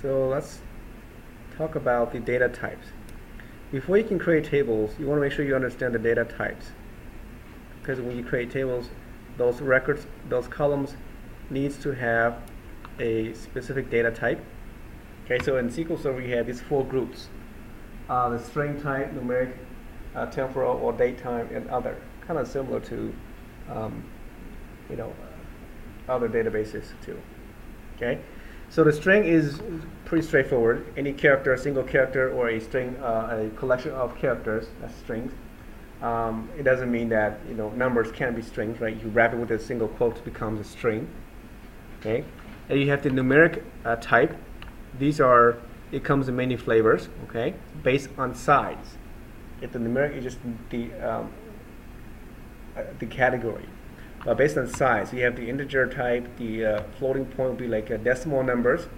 So let's talk about the data types. Before you can create tables, you want to make sure you understand the data types. Because when you create tables, those records, those columns needs to have a specific data type. Okay, so in SQL Server you have these four groups. The string type, numeric, temporal or date time, and other. Kind of similar to other databases too. Okay, so the string is pretty straightforward. Any character, a single character, or a string, a collection of characters, that's strings. It doesn't mean that numbers can't be strings, right? You wrap it with a single quote, it becomes a string. Okay, and you have the numeric type. It comes in many flavors. Okay, based on size. If the numeric is just the category. But based on size, you have the integer type, the floating point will be like decimal numbers,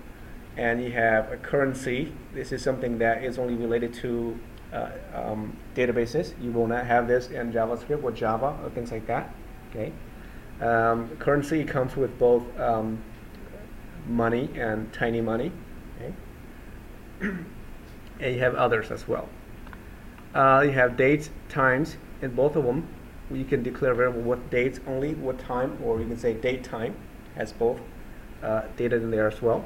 and you have a currency. This is something that is only related to databases. You will not have this in JavaScript or Java or things like that. Okay. Currency comes with both money and tiny money. Okay. And you have others as well. You have dates, times, and both of them. You can declare a variable what dates only, what time, or you can say date time has both data in there as well.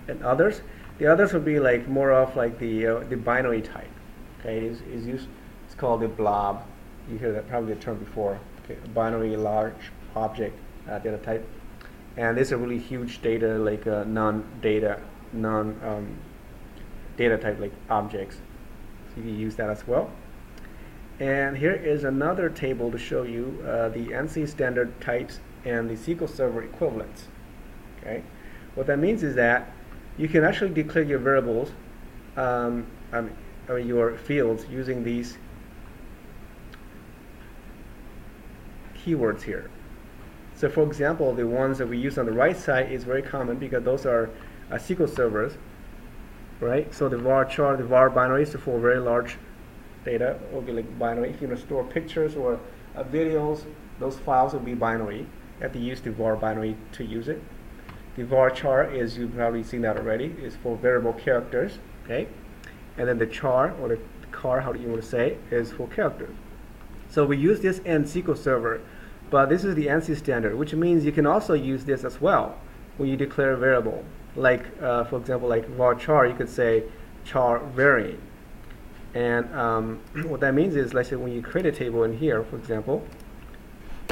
And others, the others would be like more of like the binary type. Okay, it's called the blob. You hear that probably the term before. Okay, binary large object data type, and this is a really huge data like non-data type like objects. So you can use that as well. And here is another table to show you the ANSI standard types and the SQL Server equivalents. Okay, what that means is that you can actually declare your variables, your fields using these keywords here. So, for example, the ones that we use on the right side is very common because those are SQL servers, right? So the var char, the var binary is for very large data will be like binary. If you want to store pictures or videos, those files will be binary. You have to use the var binary to use it. The var char is, you've probably seen that already, is for variable characters. Okay, and then the char or the car, how do you want to say, is for characters. So we use this in SQL Server, but this is the ANSI standard, which means you can also use this as well when you declare a variable. Like for example, like var char, you could say char variant. And what that means is, let's say when you create a table in here, for example,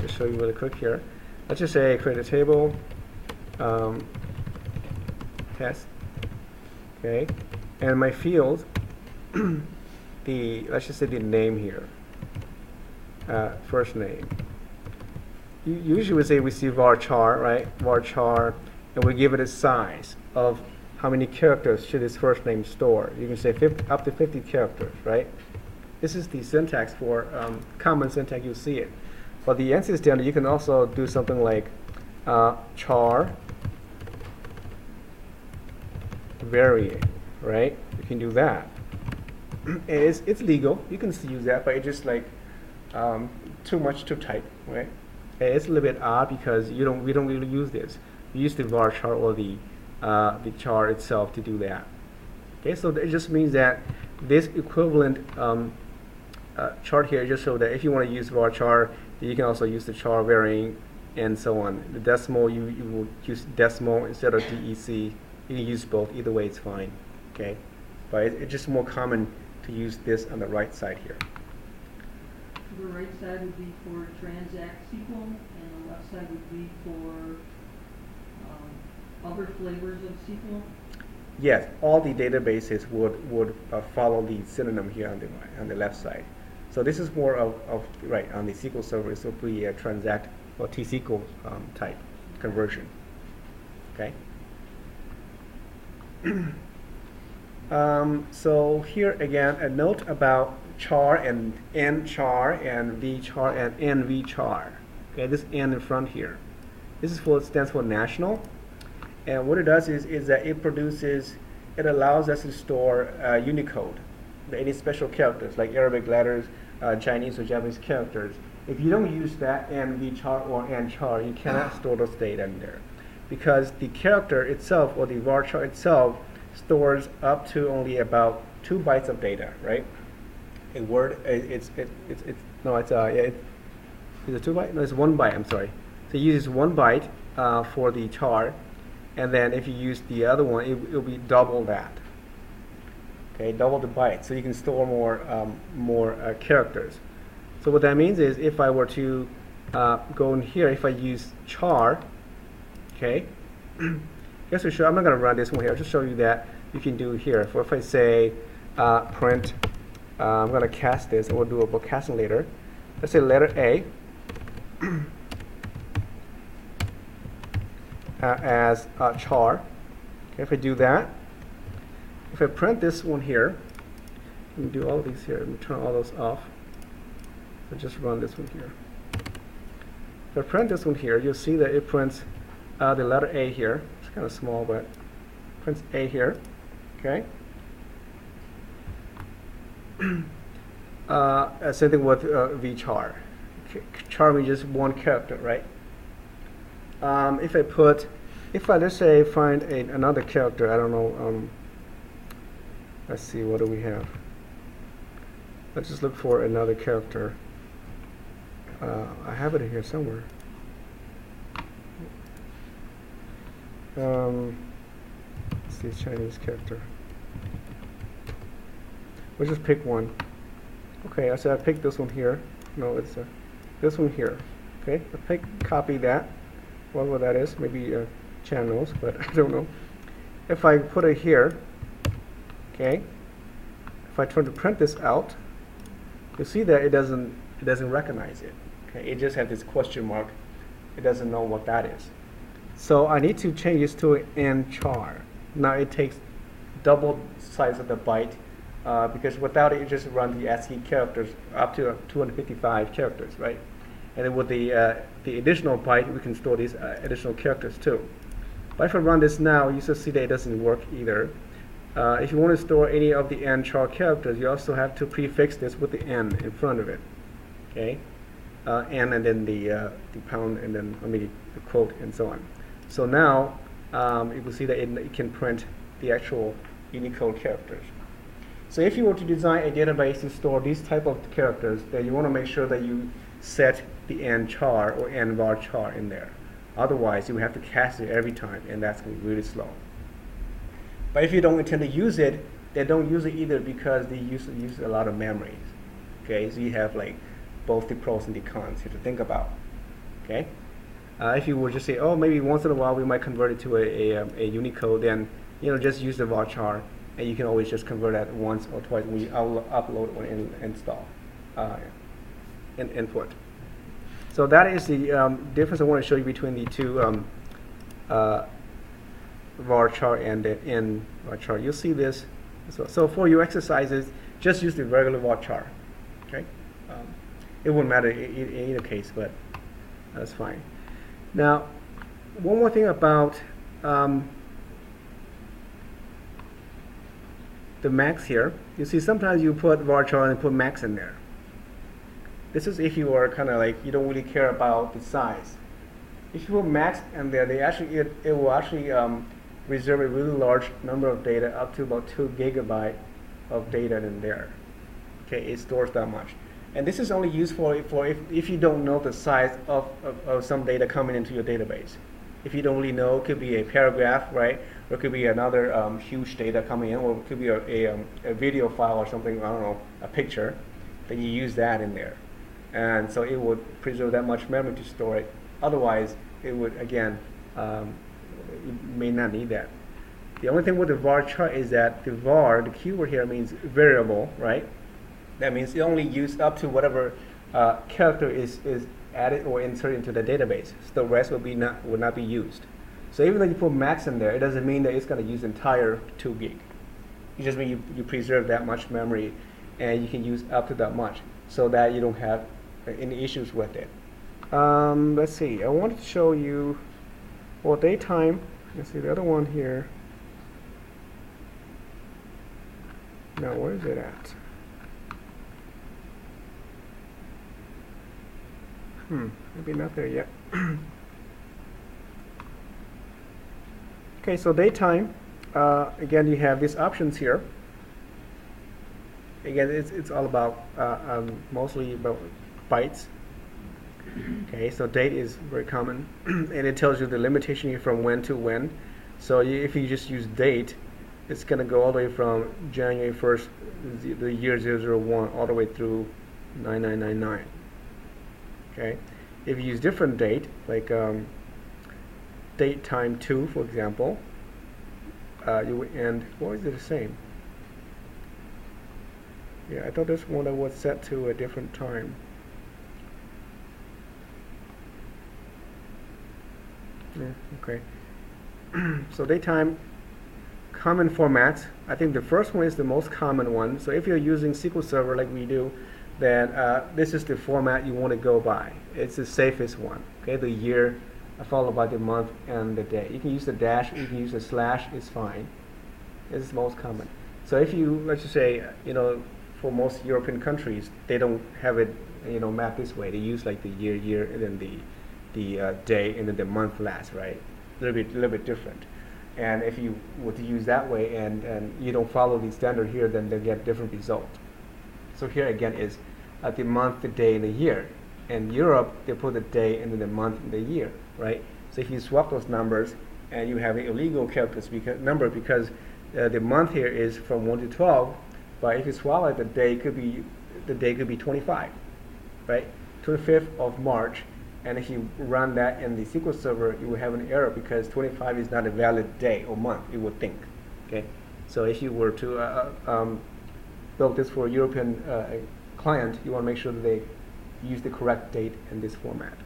just show you really quick here. Let's just say create a table, test, okay, and my field, let's just say the name here, first name. Usually we say we see var char, right? Var char, and we give it a size of how many characters should this first name store. You can say up to 50 characters, right? This is the syntax for common syntax, you see it. For the ANSI standard, you can also do something like char variant, right? You can do that. It's legal. You can use that, but it's just like too much to type, right? And it's a little bit odd because we don't really use this. We use the var char or the char itself to do that. Okay, so it just means that this equivalent chart here just show that if you want to use var char, you can also use the char variant and so on. The decimal, you will use decimal instead of DEC. You can use both. Either way, it's fine. Okay, but it's just more common to use this on the right side here. The right side would be for transact SQL, and the left side would be for other flavors of SQL? Yes, all the databases would follow the synonym here on the left side. So this is more of right on the SQL Server. It will be a transact or T-SQL type conversion. Okay. So here again, a note about char and nchar and vchar and nvchar. Okay, this n in front here. This is stands for national. And what it does is that it allows us to store Unicode, any special characters like Arabic letters, Chinese or Japanese characters. If you don't use that nvchar or nchar, you cannot store those data in there, because the character itself or the varchar itself stores up to only about 2 bytes of data, right? A word, it's no, it's yeah, is it 2 byte? No, it's 1 byte. I'm sorry. So it uses 1 byte for the char, and then if you use the other one, it'll be double that. Okay, double the byte, so you can store more characters. So what that means is, if I were to go in here, if I use char, okay, just to show, I'm not going to run this one here. I'll just show you that you can do here. For if I say print, I'm going to cast this, and we'll do a casting later. Let's say letter A as char. Okay, if I do that, if I print this one here, let me do all these here. Let me turn all those off. So just run this one here. If I print this one here, you'll see that it prints the letter A here. It's kind of small, but prints A here. Okay. Same thing with vchar. Char means just one character, right? If I let's say find another character, I don't know. Let's see, what do we have? Let's just look for another character. I have it in here somewhere. Let's see, Chinese character. We'll just pick one. Okay, I said I picked this one here. No, it's this one here. Okay, copy that. Whatever that is, maybe channels, but I don't know. If I put it here, okay, if I try to print this out, you'll see that it doesn't recognize it. Okay, it just has this question mark. It doesn't know what that is. So I need to change this to an char. Now it takes double size of the byte because without it, you just run the ASCII characters up to 255 characters, right? And then with the additional byte, we can store these additional characters too. But if I run this now, you still see that it doesn't work either. If you want to store any of the n char characters, you also have to prefix this with the n in front of it. Okay, n and then the pound and then maybe the quote and so on. So now you can see that it can print the actual Unicode characters. So if you were to design a database to store these type of characters, then you want to make sure that you set the n char or n var char in there. Otherwise, you have to cast it every time, and that's going to be really slow. But if you don't intend to use it, then don't use it either, because they use a lot of memory. Okay, so you have like both the pros and the cons here to think about. Okay, if you would just say, oh, maybe once in a while we might convert it to a Unicode, then just use the varchar, and you can always just convert that once or twice when you upload or install input. So that is the difference I want to show you between the two varchar and the n varchar. You'll see this as well. So for your exercises, just use the regular varchar. Okay, it wouldn't matter in either case, but that's fine. Now, one more thing about the max here. You see, sometimes you put varchar and put max in there. This is if you are kind of like you don't really care about the size. If you put max in there, it will actually reserve a really large number of data, up to about 2 gigabyte of data in there. Okay, it stores that much. And this is only useful for if you don't know the size of some data coming into your database. If you don't really know, it could be a paragraph, right? Or it could be another huge data coming in, or it could be a video file or something, I don't know, a picture. Then you use that in there. And so it would preserve that much memory to store it. Otherwise, it would, again, you may not need that. The only thing with the varchar is that the var, the keyword here, means variable, right? That means it only used up to whatever character is added or inserted into the database. So the rest would not be used. So even though you put max in there, it doesn't mean that it's going to use entire 2 gig. It just means you preserve that much memory, and you can use up to that much, so that you don't have any issues with it. Let's see. I wanted to show you for daytime. Let's see the other one here. Now, where is it at? Maybe not there yet. Okay, so daytime. again, you have these options here. Again, it's all about mostly about bytes. Okay, so date is very common, and it tells you the limitation here from when to when. So if you just use date, it's going to go all the way from January 1st, the year 001, all the way through 9999. Okay, if you use different date, like date time 2, for example, you would end, or is it the same? Yeah, I thought this one was set to a different time. Yeah, okay. So daytime common formats. I think the first one is the most common one. So if you're using SQL Server like we do, then this is the format you want to go by. It's the safest one. Okay, the year followed by the month and the day. You can use the dash, you can use the slash. It's fine. It's the most common. So if you, let's just say, for most European countries, they don't have it, mapped this way. They use like the year, and then the day, and then the month last, right? A little bit different. And if you were to use that way and you don't follow the standard here, then they'll get different result. So here again is the month, the day, and the year. In Europe, they put the day and then the month and the year, right? So if you swap those numbers and you have an illegal characters number because the month here is from 1 to 12, but if you swap it, the day could be 25, right? 25th of March. And if you run that in the SQL Server, you will have an error because 25 is not a valid day or month, it would think. Okay, so if you were to build this for a European client, you want to make sure that they use the correct date in this format.